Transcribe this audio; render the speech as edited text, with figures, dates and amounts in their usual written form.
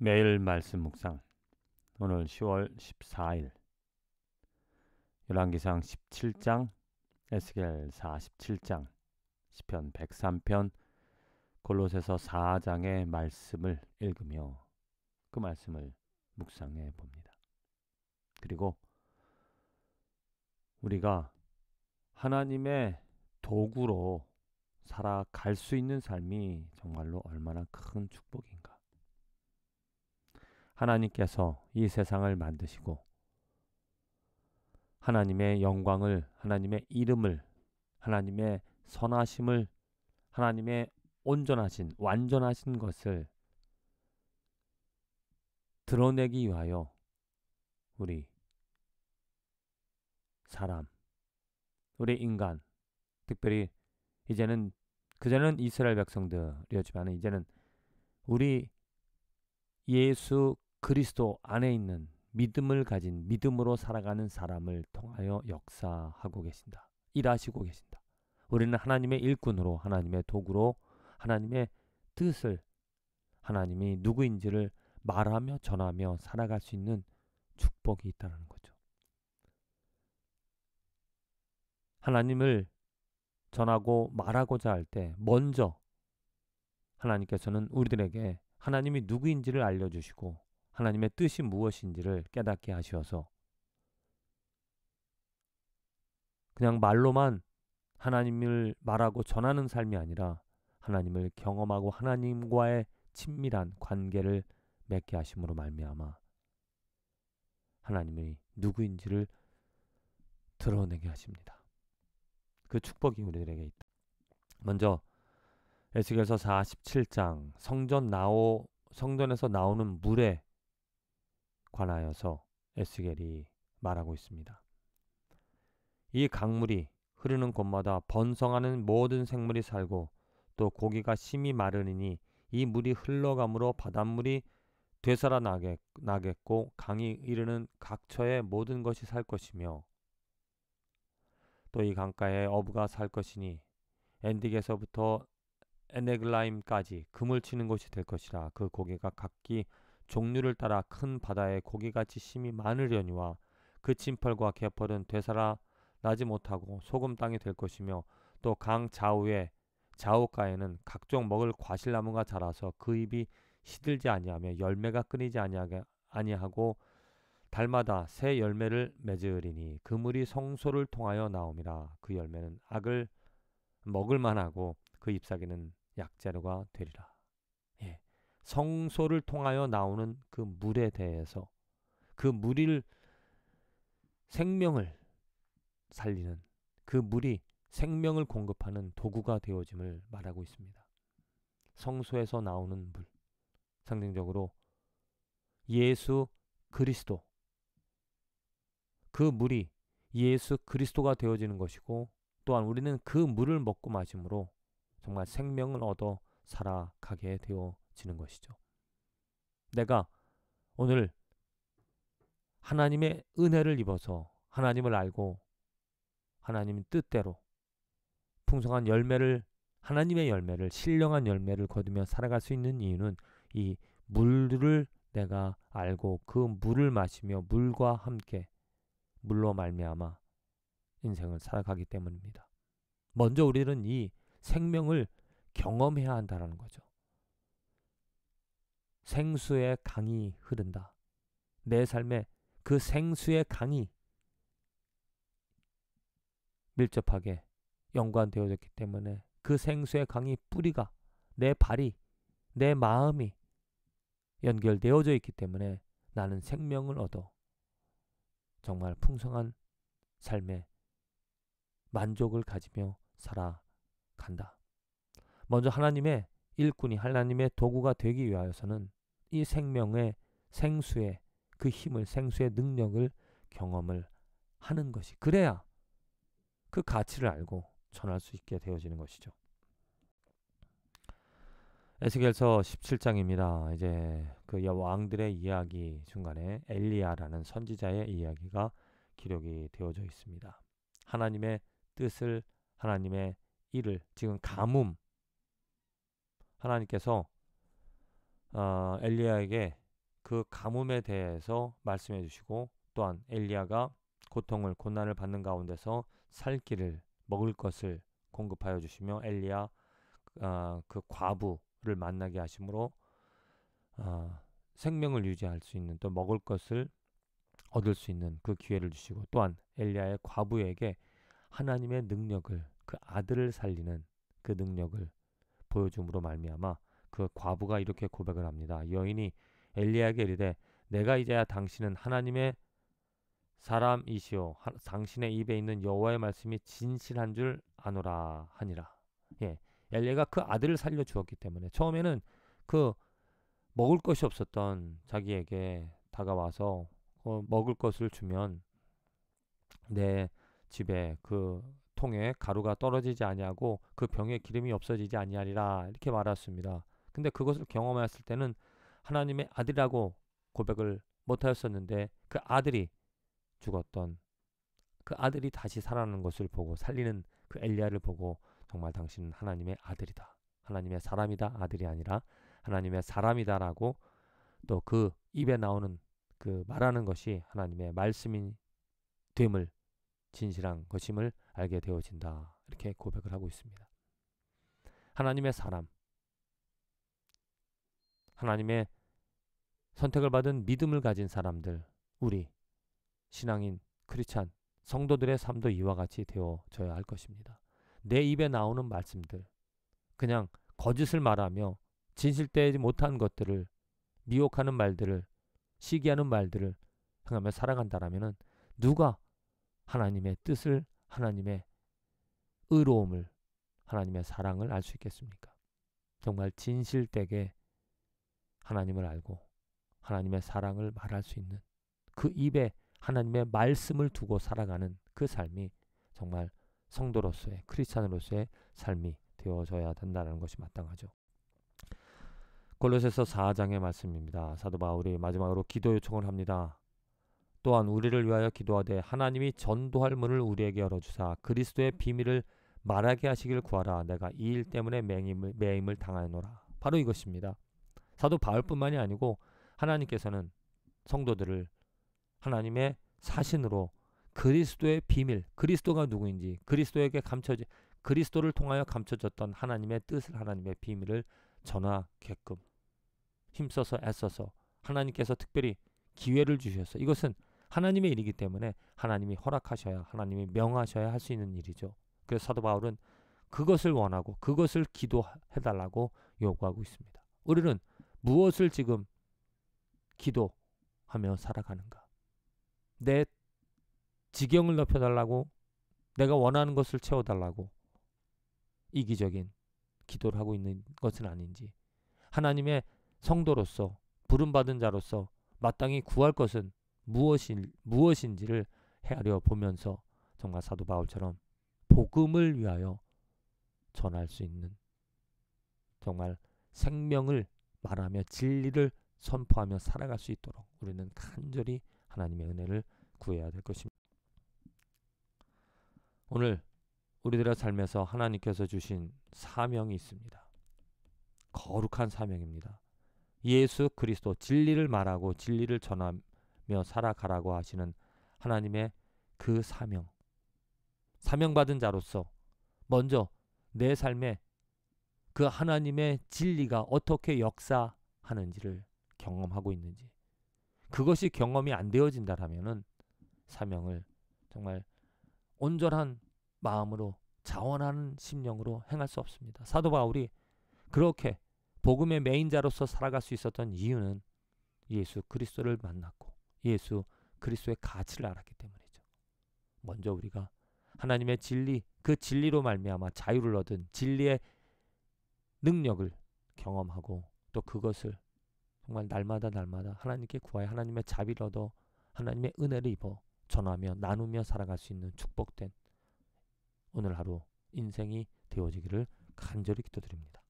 매일 말씀 묵상. 오늘 10월 14일 열왕기상 17장, 에스겔 47장, 시편 103편, 골로새서 4장의 말씀을 읽으며 그 말씀을 묵상해 봅니다. 그리고 우리가 하나님의 도구로 살아갈 수 있는 삶이 정말로 얼마나 큰 축복인가. 하나님께서 이 세상을 만드시고 하나님의 영광을, 하나님의 이름을, 하나님의 선하심을, 하나님의 온전하신, 완전하신 것을 드러내기 위하여 우리 사람, 우리 인간, 특별히 이제는 그전에는 이스라엘 백성들이었지만 이제는 우리 예수 그리스도 안에 있는 믿음을 가진, 믿음으로 살아가는 사람을 통하여 역사하고 계신다. 일하시고 계신다. 우리는 하나님의 일꾼으로, 하나님의 도구로 하나님의 뜻을, 하나님이 누구인지를 말하며 전하며 살아갈 수 있는 축복이 있다는 거죠. 하나님을 전하고 말하고자 할 때 먼저 하나님께서는 우리들에게 하나님이 누구인지를 알려주시고 하나님의 뜻이 무엇인지를 깨닫게 하셔서 그냥 말로만 하나님을 말하고 전하는 삶이 아니라 하나님을 경험하고 하나님과의 친밀한 관계를 맺게 하심으로 말미암아 하나님이 누구인지를 드러내게 하십니다. 그 축복이 우리들에게 있다. 먼저 에스겔서 47장 성전에서 나오는 물에 관하여서 에스겔이 말하고 있습니다. 이 강물이 흐르는 곳마다 번성하는 모든 생물이 살고 또 고기가 심히 마르니니 이 물이 흘러감으로 바닷물이 되살아나겠고 강이 이르는 각처의 모든 것이 살 것이며 또 이 강가에 어부가 살 것이니 엔딕에서부터 에네글라임까지 금을 치는 곳이 될 것이라. 그 고기가 각기 종류를 따라 큰 바다에 고기같이 심이 많으려니와 그 진펄과 개펄은 되살아나지 못하고 소금 땅이 될 것이며 또 강 좌우가에는 각종 먹을 과실나무가 자라서 그 잎이 시들지 아니하며 열매가 끊이지 아니하고 달마다 새 열매를 맺으리니 그 물이 성소를 통하여 나옴이라. 그 열매는 악을 먹을 만하고 그 잎사귀는 약재료가 되리라. 예. 성소를 통하여 나오는 그 물에 대해서 그 물을 생명을 살리는 그 물이 생명을 공급하는 도구가 되어짐을 말하고 있습니다. 성소에서 나오는 물, 상징적으로 예수 그리스도, 그 물이 예수 그리스도가 되어지는 것이고 또한 우리는 그 물을 먹고 마심으로 정말 생명을 얻어 살아가게 되어지는 것이죠. 내가 오늘 하나님의 은혜를 입어서 하나님을 알고 하나님의 뜻대로 풍성한 열매를, 하나님의 열매를, 신령한 열매를 거두며 살아갈 수 있는 이유는 이 물을 내가 알고 그 물을 마시며 물과 함께 물로 말미암아 인생을 살아가기 때문입니다. 먼저 우리는 이 생명을 경험해야 한다는 거죠. 생수의 강이 흐른다. 내 삶에 그 생수의 강이 밀접하게 연관되어졌기 때문에 그 생수의 강이 뿌리가 내 발이, 내 마음이 연결되어져 있기 때문에 나는 생명을 얻어 정말 풍성한 삶에 만족을 가지며 살아간다. 먼저 하나님의 일꾼이, 하나님의 도구가 되기 위하여서는 이 생명의 생수의 그 힘을, 생수의 능력을 경험을 하는 것이, 그래야 그 가치를 알고 전할 수 있게 되어지는 것이죠. 에스겔서 17장입니다. 이제 그 왕들의 이야기 중간에 엘리야라는 선지자의 이야기가 기록이 되어져 있습니다. 하나님의 뜻을, 하나님의 일을, 지금 가뭄, 하나님께서 엘리야에게 그 가뭄에 대해서 말씀해 주시고, 또한 엘리야가 고통을 고난을 받는 가운데서 살 길을 먹을 것을 공급하여 주시며 엘리야 그 과부를 만나게 하심으로 생명을 유지할 수 있는 또 먹을 것을 얻을 수 있는 그 기회를 주시고, 또한 엘리야의 과부에게 하나님의 능력을, 그 아들을 살리는 그 능력을 보여줌으로 말미암아 그 과부가 이렇게 고백을 합니다. 여인이 엘리야에게 이르되 내가 이제야 당신은 하나님의 사람이시오 당신의 입에 있는 여호와의 말씀이 진실한 줄 아노라 하니라. 예, 엘리야가 그 아들을 살려 주었기 때문에 처음에는 그 먹을 것이 없었던 자기에게 다가와서 먹을 것을 주면 내 집에 그 통에 가루가 떨어지지 아니하고 그 병에 기름이 없어지지 아니하리라 이렇게 말했습니다. 근데 그것을 경험했을 때는 하나님의 아들이라고 고백을 못하였었는데 그 아들이 죽었던 그 아들이 다시 살아나는 것을 보고 살리는 그 엘리야를 보고 정말 당신은 하나님의 아들이다, 하나님의 사람이다, 아들이 아니라 하나님의 사람이다라고 또 그 입에 나오는 그 말하는 것이 하나님의 말씀인 됨을, 진실한 것임을 알게 되어진다 이렇게 고백을 하고 있습니다. 하나님의 사람, 하나님의 선택을 받은 믿음을 가진 사람들, 우리 신앙인 크리스찬 성도들의 삶도 이와 같이 되어져야 할 것입니다. 내 입에 나오는 말씀들, 그냥 거짓을 말하며 진실되지 못한 것들을, 미혹하는 말들을, 시기하는 말들을 행하며 살아간다라면은 누가 하나님의 뜻을, 하나님의 의로움을, 하나님의 사랑을 알 수 있겠습니까? 정말 진실되게 하나님을 알고 하나님의 사랑을 말할 수 있는 그 입에 하나님의 말씀을 두고 살아가는 그 삶이 정말 성도로서의, 크리스찬으로서의 삶이 되어져야 된다는 것이 마땅하죠. 골로새서 4장의 말씀입니다. 사도 바울이 마지막으로 기도 요청을 합니다. 또한 우리를 위하여 기도하되 하나님이 전도할 문을 우리에게 열어주사 그리스도의 비밀을 말하게 하시길 구하라. 내가 이 일 때문에 매임을 당하노라. 바로 이것입니다. 사도 바울뿐만이 아니고 하나님께서는 성도들을 하나님의 사신으로 그리스도의 비밀, 그리스도가 누구인지, 그리스도를 통하여 감춰졌던 하나님의 뜻을, 하나님의 비밀을 전하게끔 힘써서 애써서 하나님께서 특별히 기회를 주셔서, 이것은 하나님의 일이기 때문에 하나님이 허락하셔야, 하나님이 명하셔야 할 수 있는 일이죠. 그래서 사도 바울은 그것을 원하고 그것을 기도해달라고 요구하고 있습니다. 우리는 무엇을 지금 기도하며 살아가는가? 내 지경을 높여달라고, 내가 원하는 것을 채워달라고 이기적인 기도를 하고 있는 것은 아닌지, 하나님의 성도로서 부름받은 자로서 마땅히 구할 것은 무엇인지를 헤아려 보면서 정말 사도 바울처럼 복음을 위하여 전할 수 있는, 정말 생명을 말하며 진리를 선포하며 살아갈 수 있도록 우리는 간절히 하나님의 은혜를 구해야 될 것입니다. 오늘 우리들의 삶에서 하나님께서 주신 사명이 있습니다. 거룩한 사명입니다. 예수 그리스도, 진리를 말하고 진리를 전하며 살아가라고 하시는 하나님의 그 사명받은 자로서 먼저 내 삶에 그 하나님의 진리가 어떻게 역사하는지를 경험하고 있는지, 그것이 경험이 안 되어진다라면은 사명을 정말 온전한 마음으로, 자원하는 심령으로 행할 수 없습니다. 사도 바울이 그렇게 복음의 메인자로서 살아갈 수 있었던 이유는 예수 그리스도를 만났고 예수 그리스도의 가치를 알았기 때문이죠. 먼저 우리가 하나님의 진리, 그 진리로 말미암아 자유를 얻은 진리의 능력을 경험하고 또 그것을 정말 날마다 하나님께 구하여 하나님의 자비를 얻어 하나님의 은혜를 입어 전하며 나누며 살아갈 수 있는 축복된 오늘 하루 인생이 되어지기를 간절히 기도드립니다.